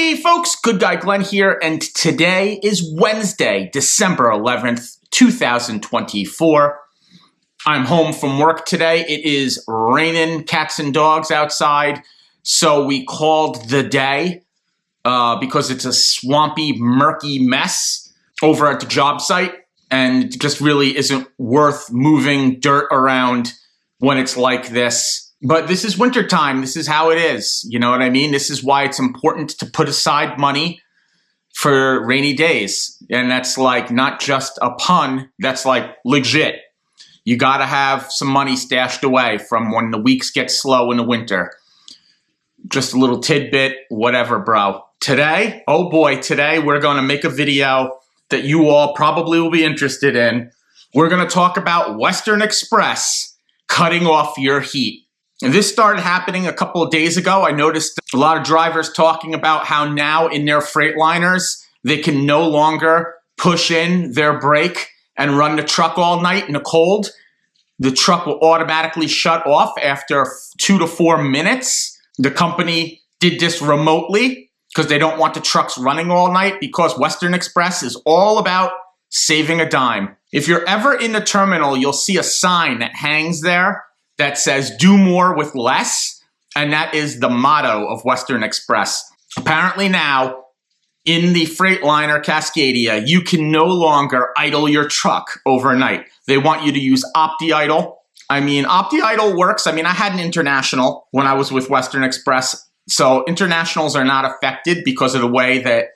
Howdy folks, Good Guy Glenn here, and today is Wednesday, December 11th, 2024. I'm home from work today. It is raining cats and dogs outside, so we called the day because it's a swampy, murky mess over at the job site, and it just really isn't worth moving dirt around when it's like this. But this is wintertime. This is how it is. You know what I mean? This is why it's important to put aside money for rainy days. And that's like not just a pun. That's like legit. You got to have some money stashed away from when the weeks get slow in the winter. Just a little tidbit, whatever, bro. Today, oh boy, today we're going to make a video that you all probably will be interested in. We're going to talk about Western Express cutting off your heat. And this started happening a couple of days ago. I noticed a lot of drivers talking about how now in their Freightliners, they can no longer push in their brake and run the truck all night in the cold. The truck will automatically shut off after 2 to 4 minutes. The company did this remotely because they don't want the trucks running all night, because Western Express is all about saving a dime. If you're ever in the terminal, you'll see a sign that hangs there that says do more with less, and that is the motto of Western Express. Apparently now, in the Freightliner Cascadia, you can no longer idle your truck overnight. They want you to use OptiIdle. I mean, OptiIdle works. I mean, I had an International when I was with Western Express, so Internationals are not affected because of the way that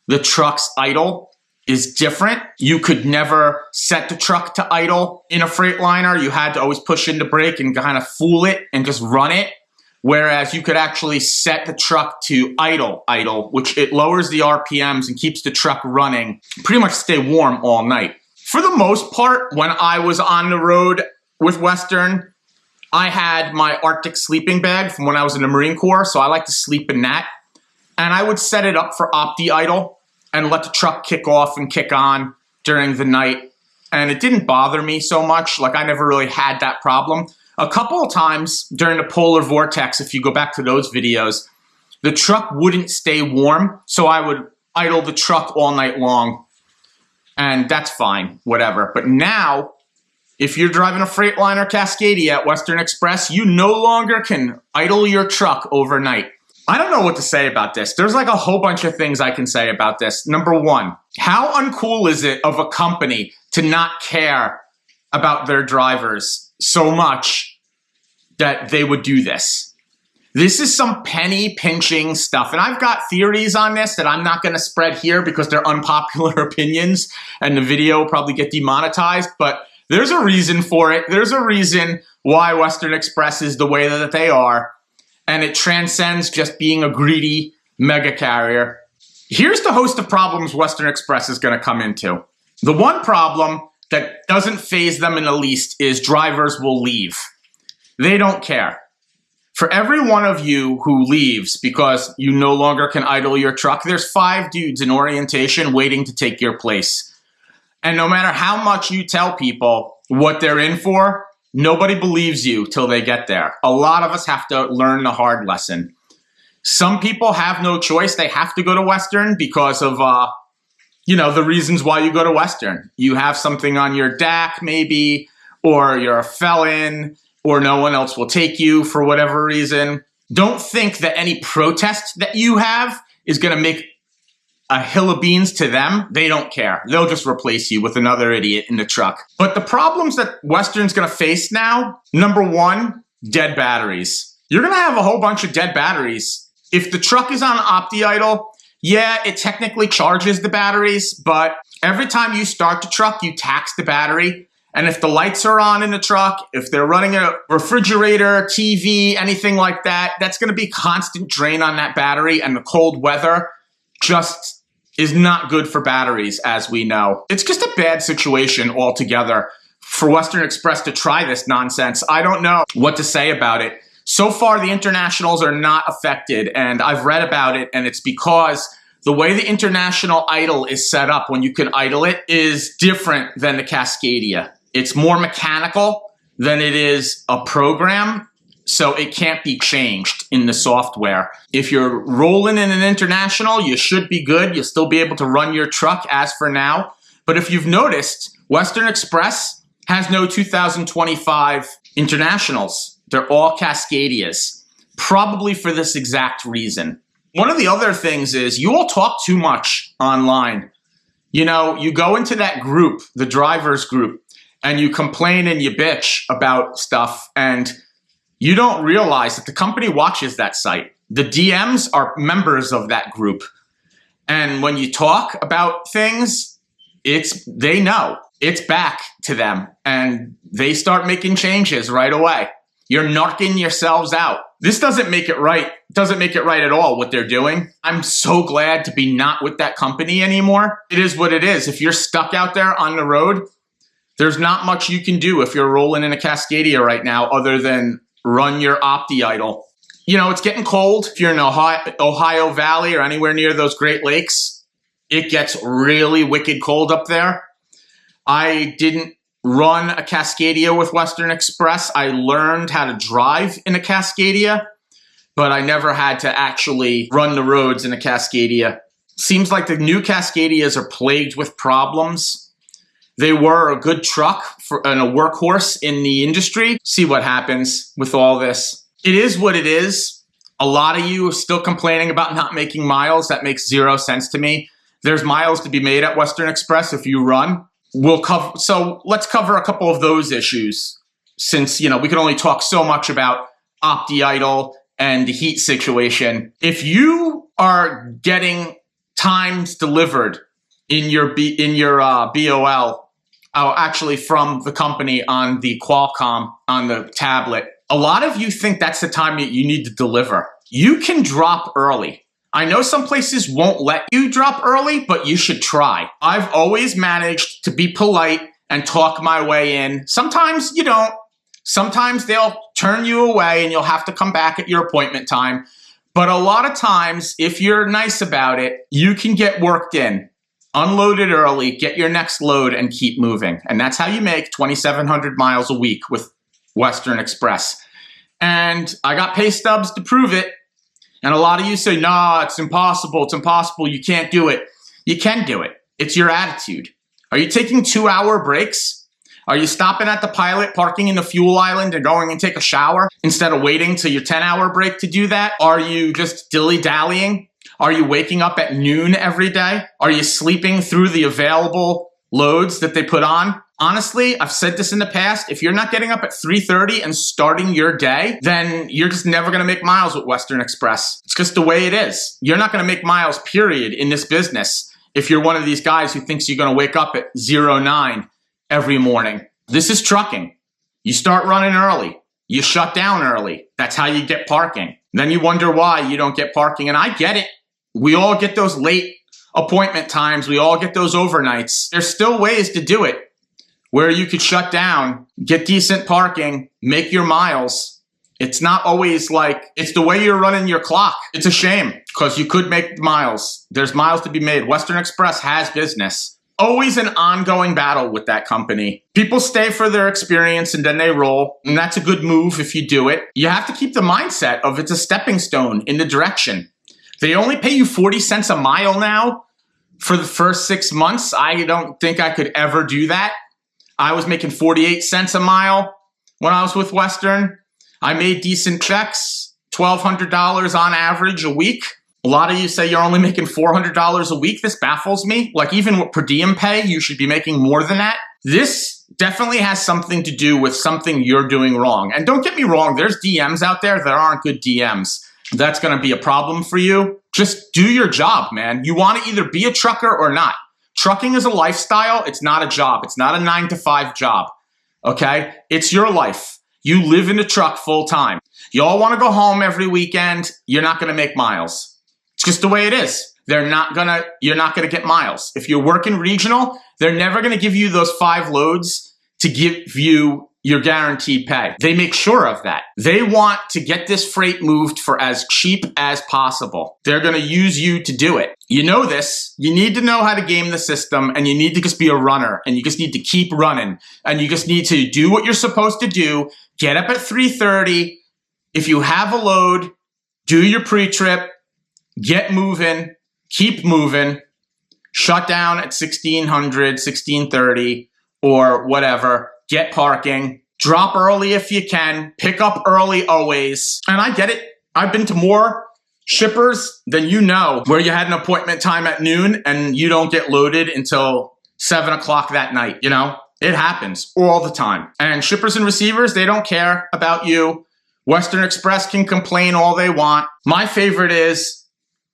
the trucks idle is different. You could never set the truck to idle in a Freightliner. You had to always push in the brake and kind of fool it and just run it. Whereas you could actually set the truck to idle, which it lowers the RPMs and keeps the truck running, pretty much stay warm all night. For the most part, when I was on the road with Western, I had my Arctic sleeping bag from when I was in the Marine Corps, so I like to sleep in that. And I would set it up for OptiIdle and let the truck kick off and kick on during the night. And it didn't bother me so much. Like, I never really had that problem. A couple of times during the polar vortex, if you go back to those videos, the truck wouldn't stay warm. So I would idle the truck all night long. And that's fine, whatever. But now, if you're driving a Freightliner Cascadia at Western Express, you no longer can idle your truck overnight. I don't know what to say about this. There's like a whole bunch of things I can say about this. Number one, how uncool is it of a company to not care about their drivers so much that they would do this? This is some penny pinching stuff. And I've got theories on this that I'm not going to spread here because they're unpopular opinions and the video will probably get demonetized. But there's a reason for it. There's a reason why Western Express is the way that they are. And it transcends just being a greedy mega carrier. Here's the host of problems Western Express is going to come into. The one problem that doesn't faze them in the least is drivers will leave. They don't care. For every one of you who leaves because you no longer can idle your truck, there's 5 dudes in orientation waiting to take your place. And no matter how much you tell people what they're in for, nobody believes you till they get there. A lot of us have to learn the hard lesson. Some people have no choice. They have to go to Western because of, the reasons why you go to Western. You have something on your DAC maybe, or you're a felon, or no one else will take you for whatever reason. Don't think that any protest that you have is going to make a hill of beans to them. They don't care. They'll just replace you with another idiot in the truck. But the problems that Western's going to face now, number one, dead batteries. You're going to have a whole bunch of dead batteries. If the truck is on OptiIdle, yeah, it technically charges the batteries, but every time you start the truck, you tax the battery. And if the lights are on in the truck, if they're running a refrigerator, TV, anything like that, that's going to be constant drain on that battery. And the cold weather just is not good for batteries, as we know. It's just a bad situation altogether for Western Express to try this nonsense. I don't know what to say about it. So far, the Internationals are not affected, and I've read about it, and it's because the way the International idle is set up when you can idle it is different than the Cascadia. It's more mechanical than it is a program. so it can't be changed in the software. If you're rolling in an international, you should be good. You'll still be able to run your truck as for now. But if you've noticed, Western Express has no 2025 internationals. They're all Cascadias, probably for this exact reason. One of the other things is you all talk too much online. You know, you go into that group, the drivers group, and you complain and you bitch about stuff, and you don't realize that the company watches that site. The DMs are members of that group. And when you talk about things, they know. It's back to them, and they start making changes right away. You're knocking yourselves out. This doesn't make it right. It doesn't make it right at all what they're doing. I'm so glad to be not with that company anymore. It is what it is. If you're stuck out there on the road, there's not much you can do if you're rolling in a Cascadia right now other than run your Opti idle. You know, it's getting cold. If you're in Ohio Valley or anywhere near those Great Lakes, it gets really wicked cold up there. I didn't run a Cascadia with Western Express. I learned how to drive in a Cascadia, but I never had to actually run the roads in a Cascadia. Seems like the new Cascadias are plagued with problems. They were a good truck and a workhorse in the industry. See what happens with all this. It is what it is. A lot of you are still complaining about not making miles. That makes zero sense to me. There's miles to be made at Western Express if you run. So let's cover a couple of those issues, since, we can only talk so much about Opti idle and the heat situation. If you are getting times delivered in your BOL, actually from the company on the Qualcomm on the tablet, a lot of you think that's the time that you need to deliver. You can drop early. I know some places won't let you drop early, but you should try. I've always managed to be polite and talk my way in. Sometimes you don't. Sometimes they'll turn you away and you'll have to come back at your appointment time. But a lot of times, if you're nice about it, you can get worked in. Unload it early, get your next load, and keep moving. And that's how you make 2,700 miles a week with Western Express. And I got pay stubs to prove it. And a lot of you say, nah, it's impossible. It's impossible. You can't do it. You can do it. It's your attitude. Are you taking 2-hour breaks? Are you stopping at the pilot, parking in the fuel island, and going and take a shower instead of waiting till your 10-hour break to do that? Are you just dilly-dallying? Are you waking up at noon every day? Are you sleeping through the available loads that they put on? Honestly, I've said this in the past, if you're not getting up at 3:30 and starting your day, then you're just never going to make miles with Western Express. It's just the way it is. You're not going to make miles, period, in this business if you're one of these guys who thinks you're going to wake up at 09 every morning. This is trucking. You start running early. You shut down early. That's how you get parking. Then you wonder why you don't get parking, and I get it. We all get those late appointment times. We all get those overnights. There's still ways to do it where you could shut down, get decent parking, make your miles. It's not always like, it's the way you're running your clock. It's a shame because you could make miles. There's miles to be made. Western Express has business. Always an ongoing battle with that company. People stay for their experience and then they roll, and that's a good move if you do it. You have to keep the mindset of it's a stepping stone in the direction. They only pay you 40 cents a mile now for the first 6 months. I don't think I could ever do that. I was making 48 cents a mile when I was with Western. I made decent checks, $1,200 on average a week. A lot of you say you're only making $400 a week. This baffles me. Like, even with per diem pay, you should be making more than that. This definitely has something to do with something you're doing wrong. And don't get me wrong, there's DMs out there that aren't good DMs. That's going to be a problem for you. Just do your job, man. You want to either be a trucker or not. Trucking is a lifestyle. It's not a job. It's not a 9-to-5 job, okay? It's your life. You live in a truck full time. You all want to go home every weekend. You're not going to make miles. It's just the way it is. You're not going to get miles. If you're working regional, they're never going to give you those 5 loads to give you your guaranteed pay. They make sure of that. They want to get this freight moved for as cheap as possible. They're going to use you to do it. You know this. You need to know how to game the system, and you need to just be a runner, and you just need to keep running, and you just need to do what you're supposed to do. Get up at 3:30, If you have a load, do your pre-trip, get moving, keep moving, shut down at 1600, 1630, or whatever, get parking, drop early if you can, pick up early always. And I get it. I've been to more shippers than you know where you had an appointment time at noon and you don't get loaded until 7 o'clock that night, you know? It happens all the time. And shippers and receivers, they don't care about you. Western Express can complain all they want. My favorite is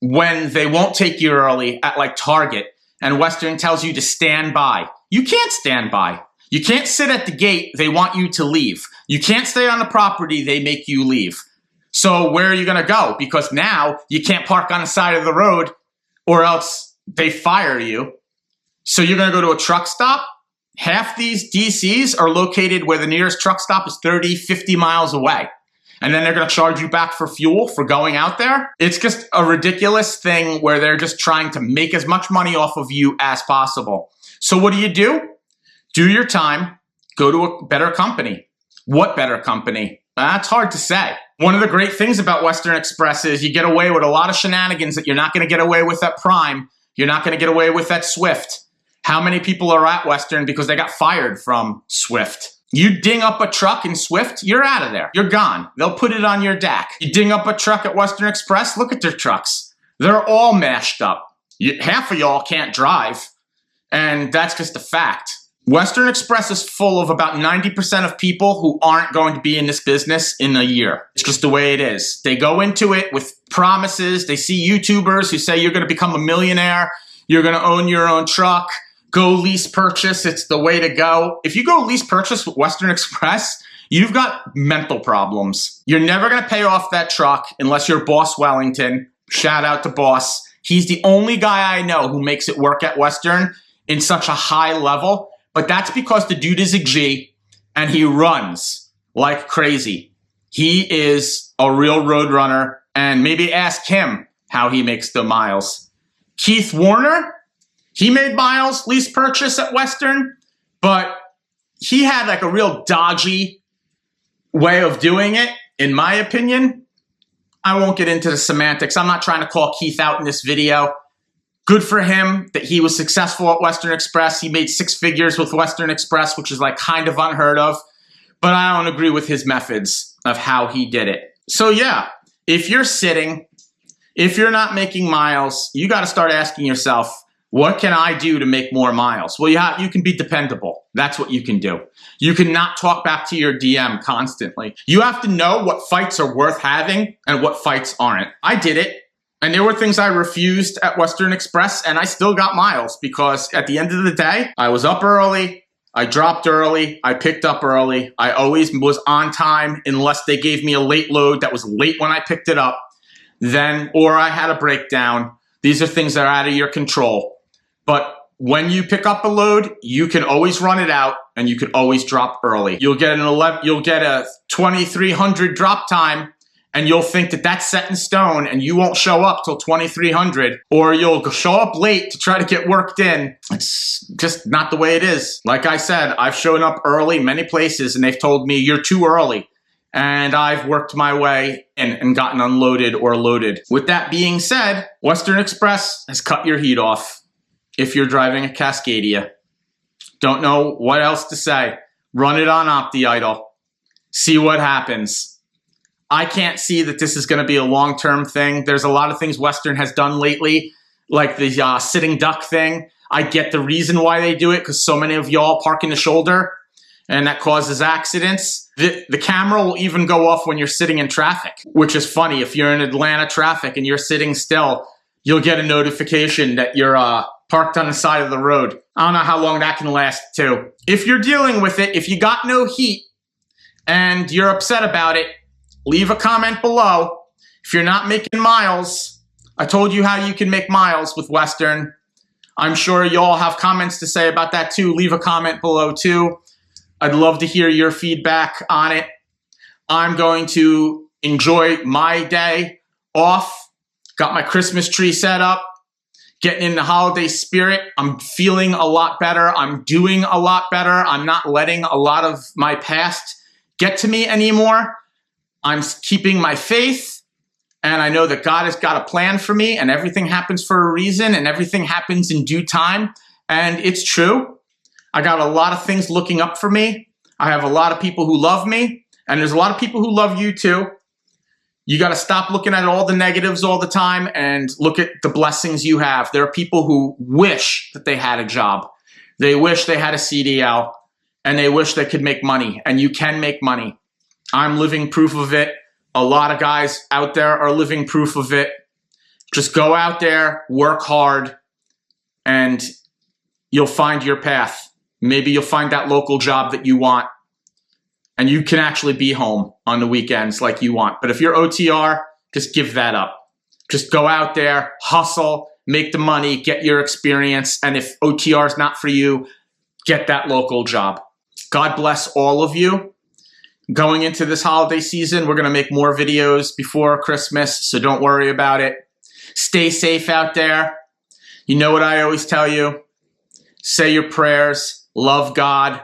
when they won't take you early at like Target and Western tells you to stand by. You can't stand by. You can't sit at the gate. They want you to leave. You can't stay on the property. They make you leave. So where are you going to go? Because now you can't park on the side of the road or else they fire you. So you're going to go to a truck stop. Half these DCs are located where the nearest truck stop is 30, 50 miles away. And then they're going to charge you back for fuel for going out there. It's just a ridiculous thing where they're just trying to make as much money off of you as possible. So what do? Do your time. Go to a better company. What better company? That's hard to say. One of the great things about Western Express is you get away with a lot of shenanigans that you're not going to get away with at Prime. You're not going to get away with at Swift. How many people are at Western because they got fired from Swift? You ding up a truck in Swift, you're out of there. You're gone. They'll put it on your DAC. You ding up a truck at Western Express, look at their trucks. They're all mashed up. Half of y'all can't drive, and that's just a fact. Western Express is full of about 90% of people who aren't going to be in this business in a year. It's just the way it is. They go into it with promises. They see YouTubers who say you're going to become a millionaire. You're going to own your own truck. Go lease purchase. It's the way to go. If you go lease purchase with Western Express, you've got mental problems. You're never going to pay off that truck unless you're Boss Wellington. Shout out to Boss. He's the only guy I know who makes it work at Western in such a high level. But that's because the dude is a G and he runs like crazy. He is a real road runner, and maybe ask him how he makes the miles. Keith Warner, he made miles, lease purchase at Western, but he had like a real dodgy way of doing it, in my opinion. I won't get into the semantics. I'm not trying to call Keith out in this video. Good for him that he was successful at Western Express. He made 6 figures with Western Express, which is like kind of unheard of. But I don't agree with his methods of how he did it. So yeah, if you're sitting, if you're not making miles, you got to start asking yourself, what can I do to make more miles? Well, you can be dependable. That's what you can do. You can not talk back to your DM constantly. You have to know what fights are worth having and what fights aren't. I did it. And there were things I refused at Western Express, and I still got miles because at the end of the day, I was up early, I dropped early, I picked up early. I always was on time unless they gave me a late load that was late when I picked it up, or I had a breakdown. These are things that are out of your control. But when you pick up a load, you can always run it out and you can always drop early. You'll get a 2300 drop time, and you'll think that that's set in stone and you won't show up till 2300, or you'll show up late to try to get worked in. It's just not the way it is. Like I said, I've shown up early many places and they've told me you're too early. And I've worked my way in and gotten unloaded or loaded. With that being said, Western Express has cut your heat off if you're driving a Cascadia. Don't know what else to say. Run it on OptiIdle. See what happens. I can't see that this is going to be a long-term thing. There's a lot of things Western has done lately, like the sitting duck thing. I get the reason why they do it, because so many of y'all park in the shoulder, and that causes accidents. The camera will even go off when you're sitting in traffic, which is funny. If you're in Atlanta traffic and you're sitting still, you'll get a notification that you're parked on the side of the road. I don't know how long that can last, too. If you're dealing with it, if you got no heat and you're upset about it, leave a comment below. If you're not making miles, I told you how you can make miles with Western. I'm sure y'all have comments to say about that too. Leave a comment below too. I'd love to hear your feedback on it. I'm going to enjoy my day off. Got my Christmas tree set up, getting in the holiday spirit. I'm feeling a lot better. I'm doing a lot better. I'm not letting a lot of my past get to me anymore. I'm keeping my faith, and I know that God has got a plan for me, and everything happens for a reason, and everything happens in due time. And it's true. I got a lot of things looking up for me. I have a lot of people who love me, and there's a lot of people who love you too. You got to stop looking at all the negatives all the time and look at the blessings you have. There are people who wish that they had a job. They wish they had a CDL, and they wish they could make money, and you can make money. I'm living proof of it. A lot of guys out there are living proof of it. Just go out there, work hard, and you'll find your path. Maybe you'll find that local job that you want, and you can actually be home on the weekends like you want. But if you're OTR, just give that up. Just go out there, hustle, make the money, get your experience. And if OTR is not for you, get that local job. God bless all of you. Going into this holiday season, we're going to make more videos before Christmas, so don't worry about it. Stay safe out there. You know what I always tell you? Say your prayers, love God,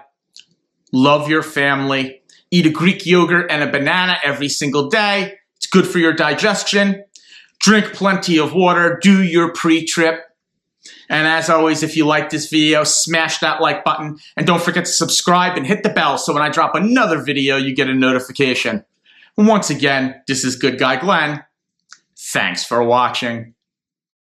love your family. Eat a Greek yogurt and a banana every single day. It's good for your digestion. Drink plenty of water. Do your pre-trip. And as always, if you like this video, smash that like button. And don't forget to subscribe and hit the bell so when I drop another video, you get a notification. Once again, this is Good Guy Glenn. Thanks for watching.